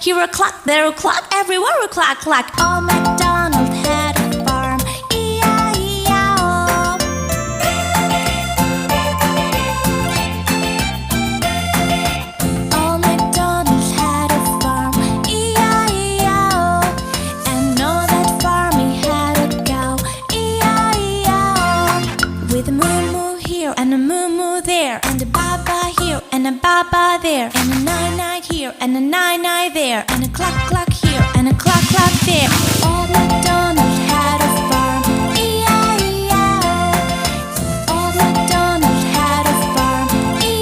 Here a clock, there a clock, everywhere a clock, clock. Old MacDonald had a farm, E-I-E-I-O. Old MacDonald had a farm, E-I-E-I-O. And on that farm he had a cow, E-I-E-I-O. With a moo-moo here and a moo-moo there, and a ba-ba here and a ba-ba there, and a night-night here and a night-night there, and a clock-clock here and a clock-clock there. All